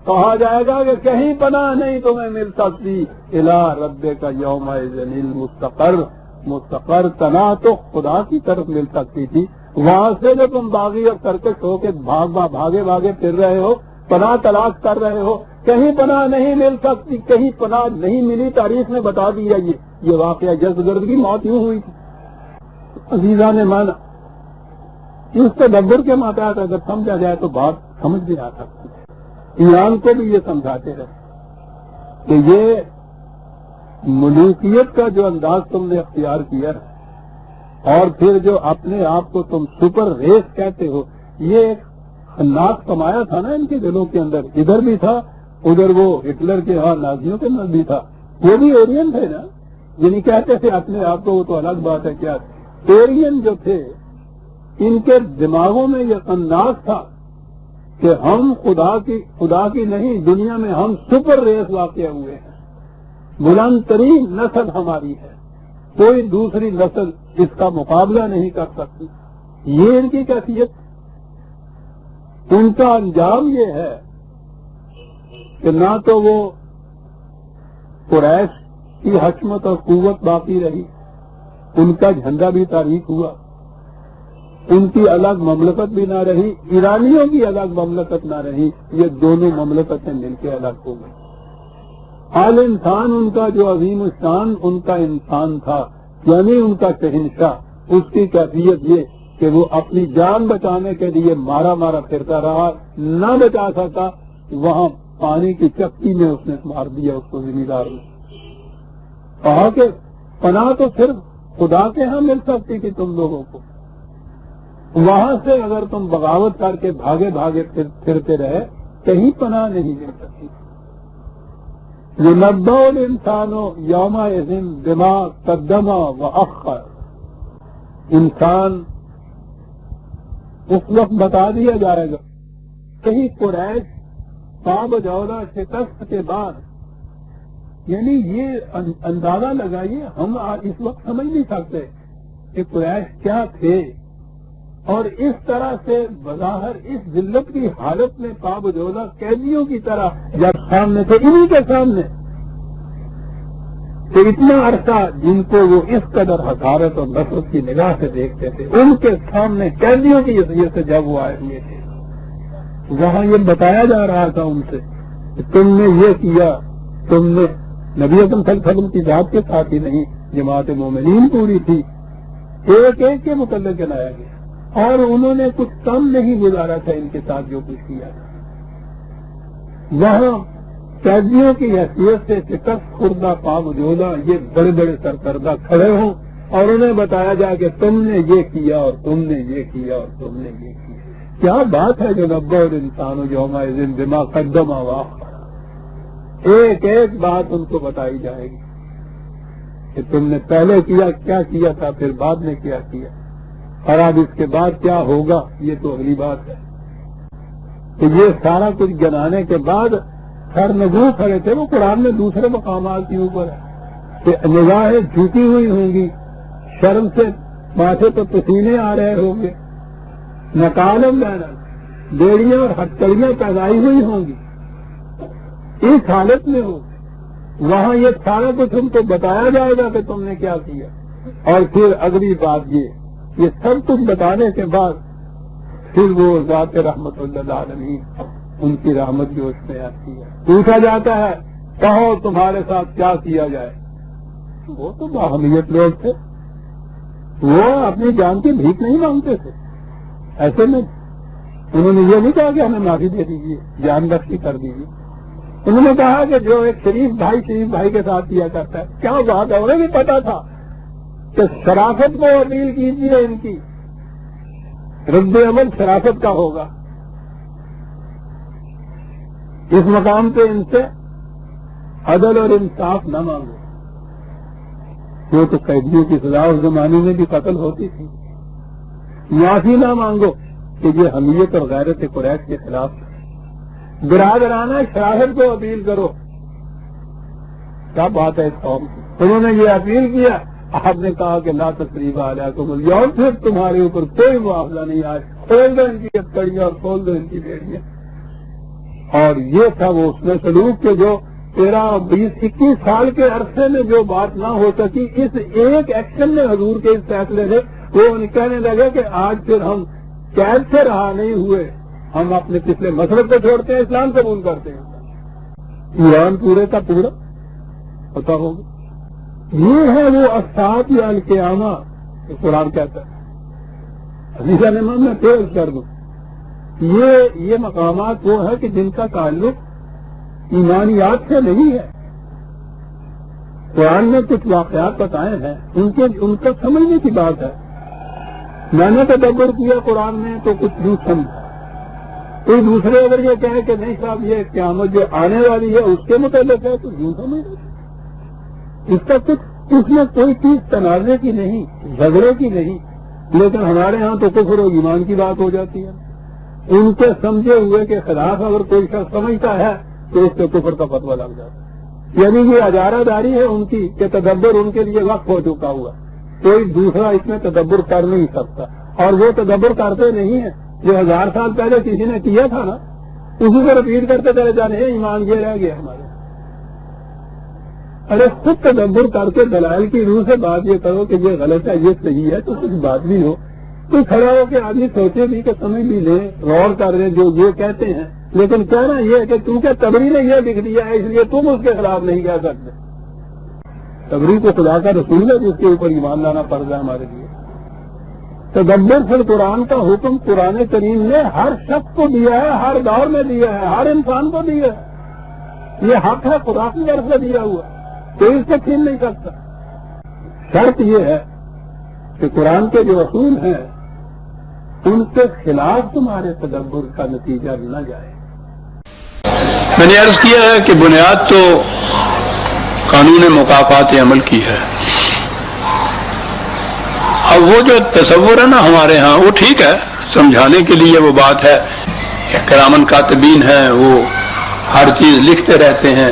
S1: کہا جائے گا کہ کہیں پناہ نہیں تمہیں مل سکتی، اِلیٰ رَبِّکَ یَوْمَئِذٍ الْمُسْتَقَرُّ، مستقر پناہ تو خدا کی طرف مل سکتی تھی، وہاں سے جو تم باغی اور سرکش ہو کے بھاگے بھاگے پھر رہے ہو، پناہ تلاش کر رہے ہو، کہیں پناہ نہیں مل سکتی، کہیں پناہ نہیں ملی۔ تاریخ نے بتا دیا یہ واقعہ یزدگرد کی موت یوں ہوئی تھی۔ عزیزان مانا، اس تدبر کے ماتحت اگر سمجھا جائے تو بات سمجھ بھی آ سکتی ہے۔ ایران کو بھی یہ سمجھاتے رہے کہ یہ ملوکیت کا جو انداز تم نے اختیار کیا ہے، اور پھر جو اپنے آپ کو تم سپر ریس کہتے ہو، یہ ایک خناس کمایا تھا نا ان کے دلوں کے اندر، ادھر بھی تھا، ادھر وہ ہٹلر کے ہاں نازیوں کے اندر بھی تھا، وہ بھی ایرین تھے نا، یعنی کہتے تھے اپنے آپ کو، وہ تو الگ بات ہے کیا، ایرین جو تھے ان کے دماغوں میں یہ خناس تھا کہ ہم خدا کی نہیں، دنیا میں ہم سپر ریس واقع ہوئے ہیں، بلند ترین نسل ہماری ہے، کوئی دوسری نسل اس کا مقابلہ نہیں کر سکتی۔ یہ ان کی کیفیت، ان کا انجام یہ ہے کہ نہ تو وہ قریش کی حکمت اور قوت باقی رہی، ان کا جھنڈا بھی تاریک ہوا، ان کی الگ مملکت بھی نہ رہی، ایرانیوں کی الگ مملکت نہ رہی، یہ دونوں مملکتیں مل کے الگ ہو گئی۔ حال انسان ان کا جو عظیم الشان ان کا انسان تھا، یعنی ان کا شہنشاہ، اس کی کیفیت یہ کہ وہ اپنی جان بچانے کے لیے مارا مارا پھرتا رہا، نہ بچا سکا، وہاں پانی کی چکی میں اس نے مار دیا اس کو زمیندار نے۔ کہا کہ پناہ تو صرف خدا کے ہاں مل سکتی کہ تم لوگوں کو، وہاں سے اگر تم بغاوت کر کے بھاگے بھاگے پھرتے رہے، کہیں پناہ نہیں مل سکتی۔ يُنَبَّأُ الْإِنسَانُ يَوْمَئِذٍ بِمَا قَدَّمَ وَأَخَّرَ، انسان اس وقت بتا دیا جائے گا۔ کہیں قریش بجولہ شکست کے بعد، یعنی یہ اندازہ لگائیے، ہم اس وقت سمجھ نہیں سکتے کہ قریش کیا تھے، اور اس طرح سے بظاہر اس ذلت کی حالت میں بجولہ قیدیوں کی طرح جب سامنے تھے، انہی کے سامنے، تو اتنا عرصہ جن کو وہ اس قدر حقارت اور نفرت کی نگاہ سے دیکھتے تھے، ان کے سامنے قیدیوں کی حیثیت سے جب وہ آئے ہوئے تھے، وہاں یہ بتایا جا رہا تھا ان سے کہ تم نے یہ کیا، تم نے نبی اکرم صلی اللہ علیہ وسلم کی ذات کے ساتھ ہی نہیں، جماعت مومنین پوری تھی، ایک ایک کے متعلق جلایا گیا، اور انہوں نے کچھ کم نہیں گزارا تھا ان کے ساتھ جو کچھ کیا تھا۔ وہاں قیدیوں کی حیثیت سے شکست خوردہ پاگجولہ یہ بڑے بڑے سرکردہ کھڑے ہوں، اور انہیں بتایا جائے کہ تم نے یہ کیا اور تم نے یہ کیا اور تم نے یہ کیا۔ کیا بات ہے يُنَبَّأُ الْإِنسَانُ يَوْمَئِذٍ بِمَا قَدَّمَ وَأَخَّرَ، ایک ایک بات ان کو بتائی جائے گی کہ تم نے پہلے کیا کیا تھا، پھر بعد میں کیا کیا، اور اب اس کے بعد کیا ہوگا، یہ تو اگلی بات ہے۔ کہ یہ سارا کچھ گنانے کے بعد سرنگوں کھڑے تھے، وہ قرآن میں دوسرے مقامات کے اوپر ہے کہ نگاہیں جھکی ہوئی ہوں گی، شرم سے ماتھے تو پسینے آ رہے ہوں گے، نکالم لینا، بیڑیاں اور ہتکڑیاں پیدائی ہوئی ہوں گی، اس حالت میں ہو، وہاں یہ سارا کچھ تم کو بتایا جائے گا کہ تم نے کیا کیا، اور پھر اگلی بات یہ سب کچھ بتانے کے بعد پھر وہ ذات رحمت اللہ علیہ ان کی رحمت جو اس میں آتی ہے. پوچھا جاتا ہے کہو تمہارے ساتھ کیا کیا جائے. وہ تو باہمیت لوگ تھے, وہ اپنی جان کی بھیک نہیں مانگتے تھے. ایسے میں انہوں نے یہ نہیں کہا کہ ہمیں معافی دے دیجیے, جان بخشی کر دیجیے. انہوں نے کہا کہ جو ایک شریف بھائی کے ساتھ کیا کرتا ہے. کیا بات ہے, انہیں بھی پتا تھا کہ شرافت کو اپیل کیجیے, ان کی رد عمل شرافت کا ہوگا. اس مقام پہ ان سے عدل اور انصاف نہ مانگو. وہ تو قیدیوں کی سزا اس زمانے میں بھی قتل ہوتی تھی. معافی نہ مانگو کہ یہ حمیت اور غیرت قریش کے خلاف برادرانہ شرافت کو اپیل کرو. کیا بات ہے اس قوم کی. انہوں نے یہ اپیل کیا, آپ نے کہا کہ لا تثریب علیکم اليوم, پھر تمہارے اوپر کوئی معاملہ نہیں آئے. کھول دو ان کی ہتھکڑیاں اور کھول دو ان کی بیڑیاں. اور یہ تھا وہ اس میں سلوک کے جو 13, 20, 21 سال کے عرصے میں جو بات نہ ہو سکی, اس ایک ایکشن میں حضور کے اس فیصلے نے وہ کہنے لگے کہ آج پھر ہم قید سے رہا نہیں ہوئے, ہم اپنے پچھلے مذہب کو چھوڑتے ہیں, اسلام قبول کرتے ہیں. ایران پورے کا پورا پتا ہوگا. یہ ہے وہ الساعۃ القیامہ کہ قرآن کہتا ہے. حدیثہ نے میں پیش کر دوں, یہ مقامات وہ ہے کہ جن کا تعلق ایمانیات سے نہیں ہے. قرآن نے کچھ واقعات بتائے ہیں, ان کا سمجھنے کی بات ہے. میں نے تدبر کیا قرآن میں تو کچھ یوں سمجھا, کوئی دوسرے اگر یہ کہے کہ نہیں صاحب یہ قیامت جو آنے والی ہے اس کے متعلق ہے تو یوں سمجھ. اس کا کچھ اس میں کوئی چیز تنازع کی نہیں, جھگڑے کی نہیں. لیکن ہمارے ہاں تو کفر و ایمان کی بات ہو جاتی ہے. ان کے سمجھے ہوئے کے خلاف اگر کوئی شخص سمجھتا ہے تو اس سے کفر کا فتویٰ لگ جاتا ہے. یعنی یہ اجارہ داری ہے ان کی کہ تدبر ان کے لیے وقف ہو چکا ہوا, کوئی دوسرا اس میں تدبر کر نہیں سکتا. اور وہ تدبر کرتے نہیں ہیں جو 1000 سال پہلے کسی نے کیا تھا نا, اسی کو رپیٹ کرتے چلے جانے ہیں. ایمان یہ رہ گیا ہمارے. ارے خود تدبر کر کے دلائل کی روح سے بات یہ کرو کہ یہ غلط ہے یہ صحیح ہے, تو کچھ بات بھی ہو. کوئی کھڑا ہو کہ آدمی سوچے بھی کہ سمجھ بھی لے, غور کر لیں جو یہ کہتے ہیں. لیکن کہنا یہ ہے کہ کیونکہ تبری نے یہ لکھ دیا ہے اس لیے تم اس کے خلاف نہیں کہہ سکتے. تبری کو خدا کا رسول ہے جس کے اوپر ایمان لانا پڑ رہا ہے ہمارے لیے. تدبر پھر قرآن کا حکم قرآن کریم نے ہر شخص کو دیا ہے, ہر دور میں دیا ہے, ہر انسان کو دیا ہے. یہ حق ہے خدا کی طرف سے دیا ہوا, کوئی اس سے چھین نہیں سکتا. شرط یہ ہے کہ قرآن کے جو اصول ہیں ان کے خلاف تمہارے تدبر کا نتیجہ نہ جائے.
S2: میں نے عرض کیا ہے کہ بنیاد تو قانون مکافات عمل کی ہے. اب وہ جو تصور ہے نا ہمارے ہاں وہ ٹھیک ہے, سمجھانے کے لیے وہ بات ہے. کرامن کاتبین ہیں, وہ ہر چیز لکھتے رہتے ہیں.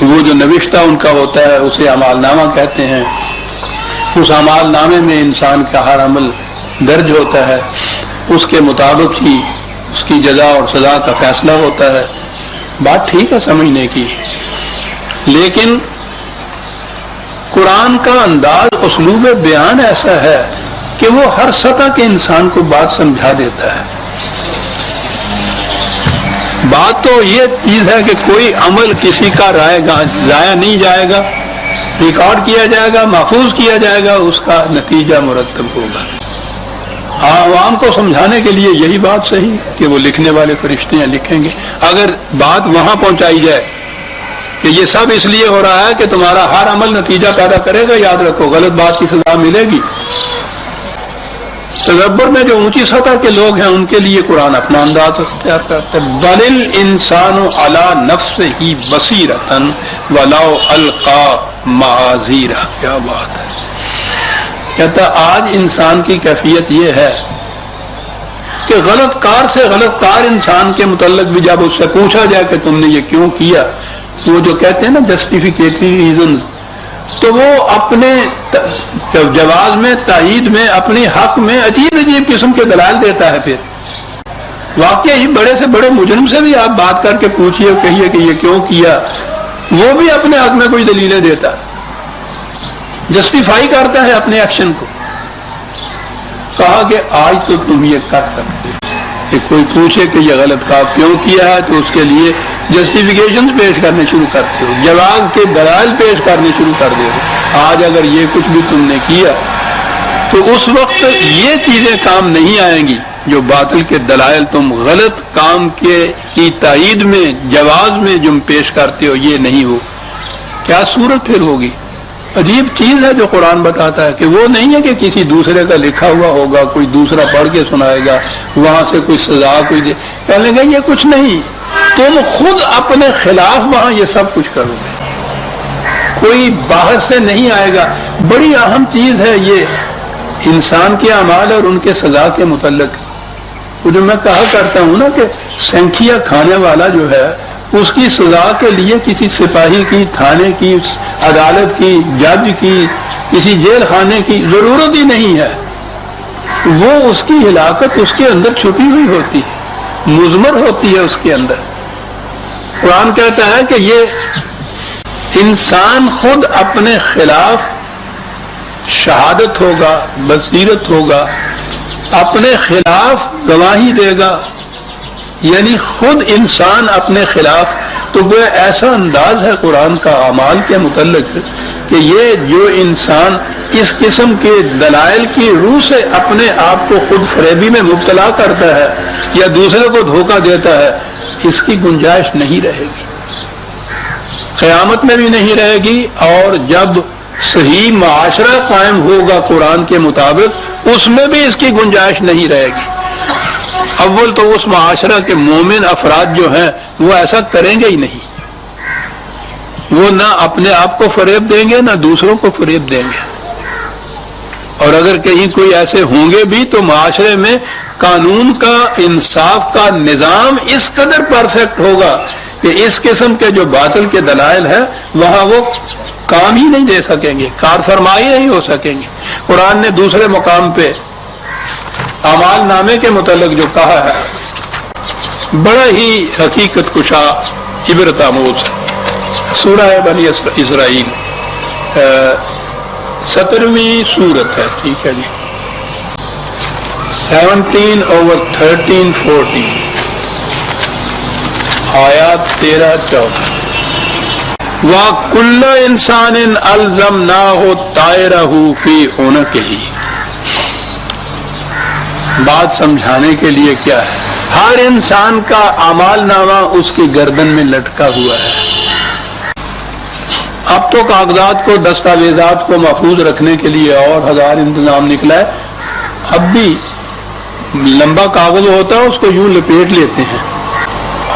S2: وہ جو نوشتہ ان کا ہوتا ہے اسے اعمال نامہ کہتے ہیں. اس اعمال نامے میں انسان کا ہر عمل درج ہوتا ہے, اس کے مطابق ہی اس کی جزا اور سزا کا فیصلہ ہوتا ہے. بات ٹھیک ہے سمجھنے کی, لیکن قرآن کا انداز اسلوب بیان ایسا ہے کہ وہ ہر سطح کے انسان کو بات سمجھا دیتا ہے. بات تو یہ چیز ہے کہ کوئی عمل کسی کا ضائع نہیں جائے گا, ریکارڈ کیا جائے گا, محفوظ کیا جائے گا, اس کا نتیجہ مرتب ہوگا. عوام کو سمجھانے کے لیے یہی بات صحیح کہ وہ لکھنے والے فرشتے ہیں لکھیں گے. اگر بات وہاں پہنچائی جائے کہ یہ سب اس لیے ہو رہا ہے کہ تمہارا ہر عمل نتیجہ پیدا کرے گا, یاد رکھو غلط بات کی سزا ملے گی. تدبر میں جو اونچی سطح کے لوگ ہیں ان کے لیے قرآن اپنا انداز اختیار کرتا ہے. بل الانسان علی نفسہ بصیرۃ ولو القی معاذیرہ. کیا بات ہے. کہتا آج انسان کی کیفیت یہ ہے کہ غلط کار سے غلط کار انسان کے متعلق بھی جب اس سے پوچھا جائے کہ تم نے یہ کیوں کیا, وہ جو کہتے ہیں نا جسٹیفیکیٹری ریزنز, تو وہ اپنے جواز میں تائید میں اپنے حق میں عجیب عجیب قسم کے دلائل دیتا ہے. پھر واقعی بڑے سے بڑے مجرم سے بھی آپ بات کر کے پوچھیے, کہیے کہ یہ کیوں کیا, وہ بھی اپنے حق میں کوئی دلیلیں دیتا. جسٹیفائی کرتا ہے اپنے ایکشن کو. کہا کہ آج تو تم یہ کر سکتے ہو. کہ کوئی پوچھے کہ یہ غلط کام کیوں کیا ہے تو اس کے لیے جسٹیفیکیشن پیش کرنے شروع کرتے ہو, جواز کے دلائل پیش کرنے شروع کر دے ہو. آج اگر یہ کچھ بھی تم نے کیا تو اس وقت یہ چیزیں کام نہیں آئیں گی جو باطل کے دلائل تم غلط کام کی تائید میں جواز میں جو پیش کرتے ہو یہ نہیں ہو. کیا صورت پھر ہوگی؟ عجیب چیز ہے جو قرآن بتاتا ہے کہ وہ نہیں ہے کہ کسی دوسرے کا لکھا ہوا ہوگا, کوئی دوسرا پڑھ کے سنائے گا, وہاں سے کوئی سزا کوئی دے. کہنے گا یہ کچھ نہیں, تم خود اپنے خلاف وہاں یہ سب کچھ کرو گے, کوئی باہر سے نہیں آئے گا. بڑی اہم چیز ہے یہ انسان کے اعمال اور ان کے سزا کے متعلق. وہ جو میں کہا کرتا ہوں نا کہ سنکھیا کھانے والا جو ہے اس کی سزا کے لیے کسی سپاہی کی, تھانے کی, عدالت کی, جج کی, کسی جیل خانے کی ضرورت ہی نہیں ہے. وہ اس کی ہلاکت اس کے اندر چھپی ہوئی ہوتی ہے, مضمر ہوتی ہے اس کے اندر. قرآن کہتا ہے کہ یہ انسان خود اپنے خلاف شہادت ہوگا, بصیرت ہوگا, اپنے خلاف گواہی دے گا, یعنی خود انسان اپنے خلاف. تو وہ ایسا انداز ہے قرآن کا اعمال کے متعلق کہ یہ جو انسان اس قسم کے دلائل کی روح سے اپنے آپ کو خود فریبی میں مبتلا کرتا ہے یا دوسرے کو دھوکہ دیتا ہے, اس کی گنجائش نہیں رہے گی, قیامت میں بھی نہیں رہے گی. اور جب صحیح معاشرہ قائم ہوگا قرآن کے مطابق اس میں بھی اس کی گنجائش نہیں رہے گی. اول تو اس معاشرہ کے مومن افراد جو ہیں وہ ایسا کریں گے ہی نہیں, وہ نہ اپنے آپ کو فریب دیں گے نہ دوسروں کو فریب دیں گے. اور اگر کہیں کوئی ایسے ہوں گے بھی تو معاشرے میں قانون کا, انصاف کا نظام اس قدر پرفیکٹ ہوگا کہ اس قسم کے جو باطل کے دلائل ہیں وہاں وہ کام ہی نہیں دے سکیں گے, کار فرمائی نہیں ہو سکیں گے. قرآن نے دوسرے مقام پہ اعمال نامے کے متعلق جو کہا ہے بڑا ہی حقیقت کشا, عبرت آموز. سورہ بنی اسرائیل 17ویں سورت ہے, ٹھیک ہے جی, 17/13-14 آیات 13-14. وَكُلَّ إِنسَانٍ أَلْزَمْنَاهُ طَائِرَهُ فِي عُنُقِهِ. بات سمجھانے کے لیے کیا ہے, ہر انسان کا اعمال نامہ اس کی گردن میں لٹکا ہوا ہے. اب تو کاغذات کو, دستاویزات کو محفوظ رکھنے کے لیے اور ہزار انتظام نکلا ہے. اب بھی لمبا کاغذ ہوتا ہے اس کو یوں لپیٹ لیتے ہیں,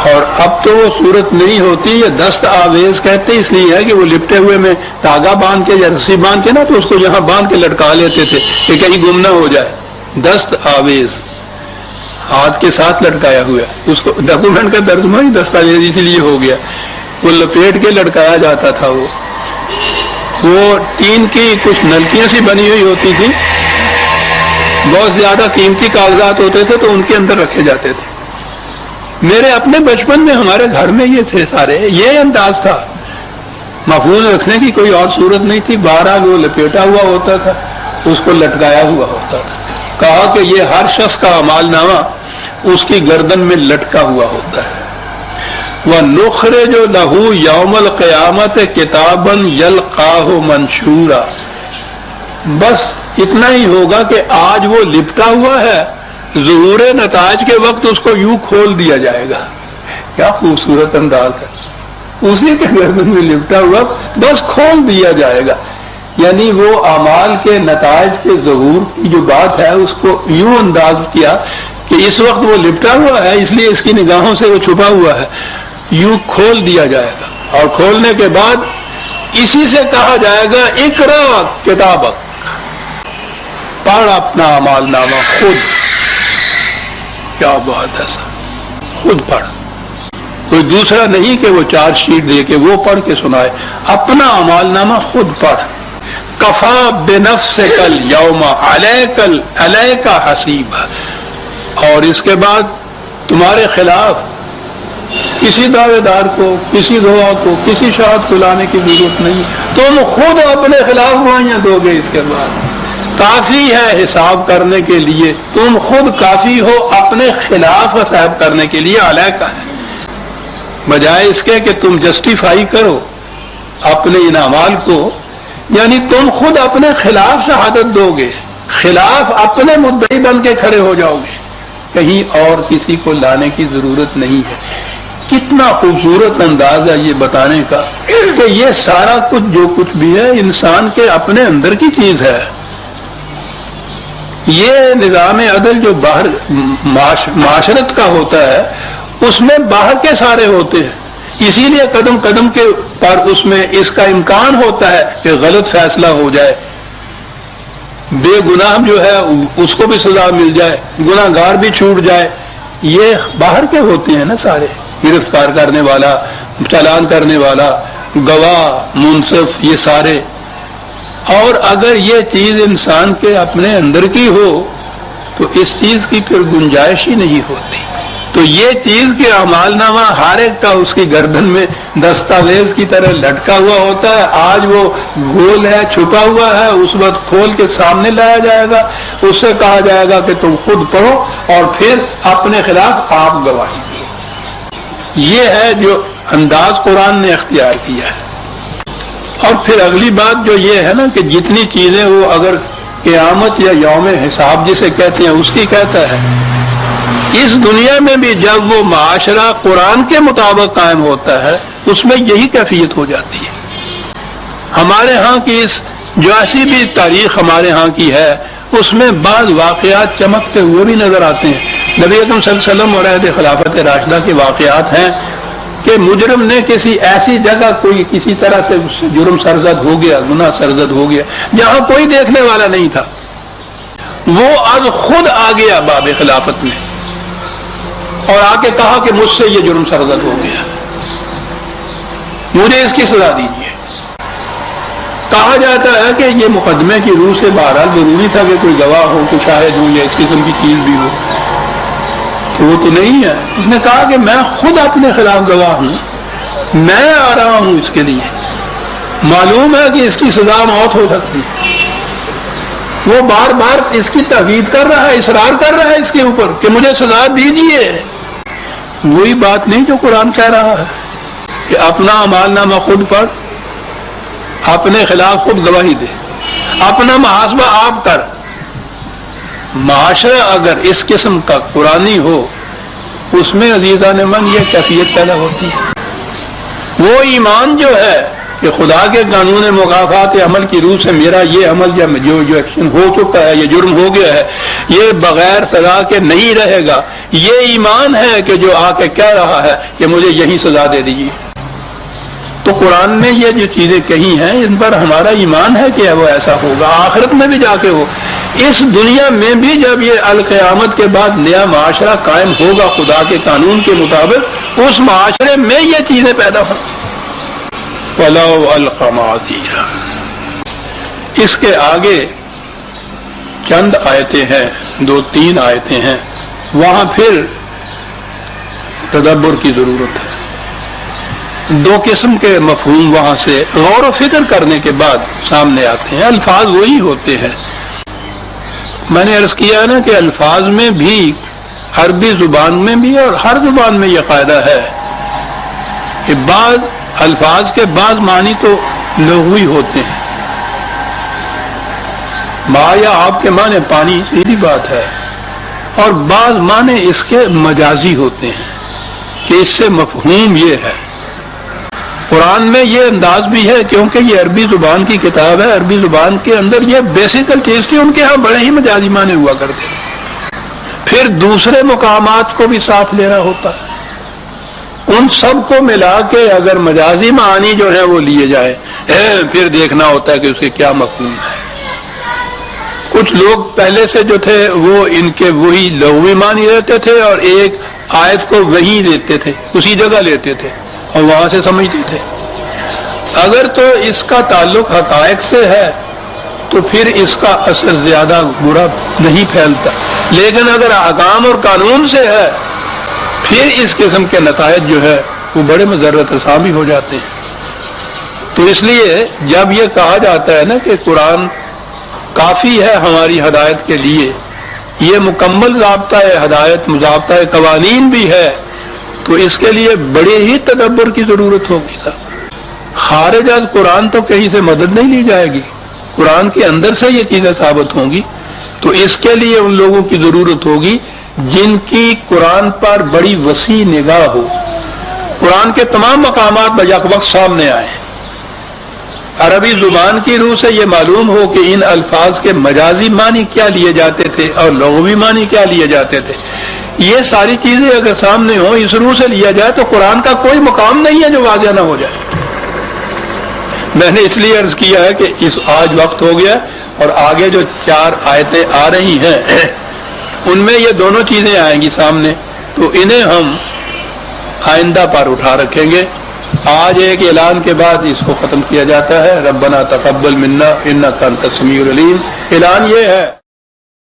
S2: اور اب تو وہ صورت نہیں ہوتی. یہ دستاویز کہتے ہیں اس لیے ہے کہ وہ لپٹے ہوئے میں تاگا باندھ کے یا رسی باندھ کے نا تو اس کو یہاں باندھ کے لٹکا لیتے تھے کہ کہیں گم نہ ہو جائے. دستاویز ہاتھ کے ساتھ لٹکایا ہوا, اس کو ڈاکومنٹ کا ترجمہ ہی دستاویز اسی لیے ہو گیا. وہ لپیٹ کے لٹکایا جاتا تھا. وہ ٹین کی کچھ نلکیاں سی بنی ہوئی ہوتی تھی, بہت زیادہ قیمتی کاغذات ہوتے تھے تو ان کے اندر رکھے جاتے تھے. میرے اپنے بچپن میں ہمارے گھر میں یہ تھے سارے, یہ انداز تھا. محفوظ رکھنے کی کوئی اور صورت نہیں تھی. بہرحال وہ لپیٹا ہوا ہوتا تھا, اس کو لٹکایا ہوا ہوتا تھا. کہا کہ یہ ہر شخص کا اعمال نامہ اس کی گردن میں لٹکا ہوا ہوتا ہے. وَنُخْرِجُ لَهُ يَوْمَ الْقِيَامَةِ كِتَابًا يَلْقَاهُ مَنشُورًا. بس اتنا ہی ہوگا کہ آج وہ لپٹا ہوا ہے, ظہور نتائج کے وقت اس کو یوں کھول دیا جائے گا. کیا خوبصورت انداز ہے, اسی کے گردن میں لپٹا ہوا بس کھول دیا جائے گا. یعنی وہ اعمال کے نتائج کے ظہور کی جو بات ہے اس کو یوں انداز کیا کہ اس وقت وہ لپٹا ہوا ہے اس لیے اس کی نگاہوں سے وہ چھپا ہوا ہے, یوں کھول دیا جائے گا. اور کھولنے کے بعد اسی سے کہا جائے گا اقرا کتابک, پڑھ اپنا اعمال نامہ خود. کیا بات ہے سر, خود پڑھ, کوئی دوسرا نہیں کہ وہ چارج شیٹ دے کے وہ پڑھ کے سنائے. اپنا اعمال نامہ خود پڑھ. کفا بنفسک الیوم علیک حسیبا. اور اس کے بعد تمہارے خلاف کسی دعوے دار کو، کسی گواہ کو، کسی شاہد کو لانے کی ضرورت نہیں. تم خود اپنے خلاف گواہیاں دو گے. اس کے بعد کافی ہے حساب کرنے کے لیے، تم خود کافی ہو اپنے خلاف حساب کرنے کے لیے. علیہ کا ہے، بجائے اس کے کہ تم جسٹیفائی کرو اپنے ان اعمال کو، یعنی تم خود اپنے خلاف شہادت دو گے، خلاف اپنے مدعی بن کے کھڑے ہو جاؤ گے. کہیں اور کسی کو لانے کی ضرورت نہیں ہے. کتنا خوبصورت انداز ہے یہ بتانے کا کہ یہ سارا کچھ جو کچھ بھی ہے انسان کے اپنے اندر کی چیز ہے. یہ نظام عدل جو باہر معاشرت کا ہوتا ہے اس میں باہر کے سارے ہوتے ہیں، اسی لیے قدم قدم کے پر اس میں اس کا امکان ہوتا ہے کہ غلط فیصلہ ہو جائے، بے گناہ جو ہے اس کو بھی سزا مل جائے، گناہ گار بھی چھوٹ جائے. یہ باہر کے ہوتے ہیں نا سارے، گرفتار کرنے والا، چالان کرنے والا، گواہ، منصف، یہ سارے. اور اگر یہ چیز انسان کے اپنے اندر کی ہو تو اس چیز کی پھر گنجائش ہی نہیں ہوتی. تو یہ چیز کے اعمال نامہ ہر ایک کا اس کی گردن میں دستاویز کی طرح لٹکا ہوا ہوتا ہے. آج وہ گول ہے، چھپا ہوا ہے، اس وقت کھول کے سامنے لایا جائے گا، اس سے کہا جائے گا کہ تم خود پڑھو اور پھر اپنے خلاف آپ گواہی دو. یہ ہے جو انداز قرآن نے اختیار کیا ہے. اور پھر اگلی بات جو یہ ہے نا کہ جتنی چیزیں وہ اگر قیامت یا یوم حساب جسے کہتے ہیں اس کی کہتا ہے، اس دنیا میں بھی جب وہ معاشرہ قرآن کے مطابق قائم ہوتا ہے اس میں یہی کیفیت ہو جاتی ہے. ہمارے ہاں کی اس جو ایسی بھی تاریخ ہمارے ہاں کی ہے اس میں بعض واقعات چمکتے ہوئے بھی نظر آتے ہیں. نبی اکرم صلی اللہ علیہ وسلم اور عہد خلافت راشدہ کے واقعات ہیں کہ مجرم نے کسی ایسی جگہ کوئی کسی طرح سے جرم سرزد ہو گیا، گناہ سرزد ہو گیا جہاں کوئی دیکھنے والا نہیں تھا، وہ از خود آ گیا باب خلافت میں اور آ کے کہا کہ مجھ سے یہ جرم سرزد ہو گیا، مجھے اس کی سزا دیجیے. کہا جاتا ہے کہ یہ مقدمے کی روح سے بہرحال ضروری تھا کہ کوئی گواہ ہو، کوئی شاہد ہو یا اس قسم کی چیز بھی ہو، تو وہ تو نہیں ہے. اس نے کہا کہ میں خود اپنے خلاف گواہ ہوں، میں آ رہا ہوں اس کے لیے، معلوم ہے کہ اس کی سزا موت ہو سکتی ہے. وہ بار بار اس کی تاکید کر رہا ہے، اصرار کر رہا ہے اس کے اوپر کہ مجھے سزا دیجیے. وہی بات نہیں جو قرآن کہہ رہا ہے کہ اپنا اعمال نامہ خود پڑھ، اپنے خلاف خود گواہی دے، اپنا محاسبہ آپ کر. معاشرہ اگر اس قسم کا قرآنی ہو اس میں عزیزان من یہ کیفیت پیدا ہوتی ہے. وہ ایمان جو ہے کہ خدا کے قانون مکافات عمل کی روح سے میرا یہ عمل یا جو ایکشن ہو چکا ہے، یہ جرم ہو گیا ہے، یہ بغیر سزا کے نہیں رہے گا. یہ ایمان ہے کہ جو آ کے کہہ رہا ہے کہ مجھے یہی سزا دے دیجیے. تو قرآن نے یہ جو چیزیں کہی ہیں ان پر ہمارا ایمان ہے کہ وہ ایسا ہوگا، آخرت میں بھی جا کے ہو. اس دنیا میں بھی جب یہ القیامت کے بعد نیا معاشرہ قائم ہوگا خدا کے قانون کے مطابق، اس معاشرے میں یہ چیزیں پیدا ہوں. وَلَوْ أَلْقَى مَعَاذِيرًا. اس کے آگے چند آیتیں ہیں، 2-3 آیتیں ہیں، وہاں پھر تدبر کی ضرورت ہے. 2 قسم کے مفہوم وہاں سے غور و فکر کرنے کے بعد سامنے آتے ہیں. الفاظ وہی ہوتے ہیں. میں نے عرض کیا ہے نا کہ الفاظ میں بھی، عربی زبان میں بھی اور ہر زبان میں یہ قاعدہ ہے کہ بعض الفاظ کے بعض معنی تو لغوی ہوتے ہیں. ما یا آپ کے معنی پانی، سیدھی بات ہے، اور بعض معنی اس کے مجازی ہوتے ہیں کہ اس سے مفہوم یہ ہے. قرآن میں یہ انداز بھی ہے کیونکہ یہ عربی زبان کی کتاب ہے، عربی زبان کے اندر یہ بیسیکل چیز تھی، ان کے ہاں بڑے ہی مجازی معنی ہوا کرتے ہیں. پھر دوسرے مقامات کو بھی ساتھ لینا ہوتا ہے، ان سب کو ملا کے اگر مجازی معنی جو ہے وہ لیے جائے پھر دیکھنا ہوتا ہے کہ اس کے کیا مفہوم ہے. کچھ لوگ پہلے سے جو تھے وہ ان کے وہی لغوی معنی لیتے تھے اور ایک آیت کو وہی لیتے تھے، اسی جگہ لیتے تھے اور وہاں سے سمجھتے تھے. اگر تو اس کا تعلق حقائق سے ہے تو پھر اس کا اثر زیادہ برا نہیں پھیلتا، لیکن اگر احکام اور قانون سے ہے پھر اس قسم کے نتائج جو ہے وہ بڑے مضرت رساں بھی ہو جاتے ہیں۔ تو اس لیے جب یہ کہا جاتا ہے نا کہ قرآن کافی ہے ہماری ہدایت کے لیے، یہ مکمل ضابطۂ ہدایت، ضابطۂ قوانین بھی ہے، تو اس کے لیے بڑے ہی تدبر کی ضرورت ہوگی۔ خارج از قرآن تو کہیں سے مدد نہیں لی جائے گی، قرآن کے اندر سے یہ چیزیں ثابت ہوں گی، تو اس کے لیے ان لوگوں کی ضرورت ہوگی جن کی قرآن پر بڑی وسیع نگاہ ہو، قرآن کے تمام مقامات بیک وقت سامنے آئے، عربی زبان کی روح سے یہ معلوم ہو کہ ان الفاظ کے مجازی معنی کیا لیے جاتے تھے اور لغوی معنی کیا لیے جاتے تھے۔ یہ ساری چیزیں اگر سامنے ہوں، اس روح سے لیا جائے، تو قرآن کا کوئی مقام نہیں ہے جو واضح نہ ہو جائے۔ میں نے اس لیے عرض کیا ہے کہ آج وقت ہو گیا، اور آگے جو 4 آیتیں آ رہی ہیں ان میں یہ دونوں چیزیں آئیں گی سامنے، تو انہیں ہم آئندہ پر اٹھا رکھیں گے۔ آج ایک اعلان کے بعد اس کو ختم کیا جاتا ہے، ربنا تقبل منا انک انت السمیع العلیم۔ اعلان یہ ہے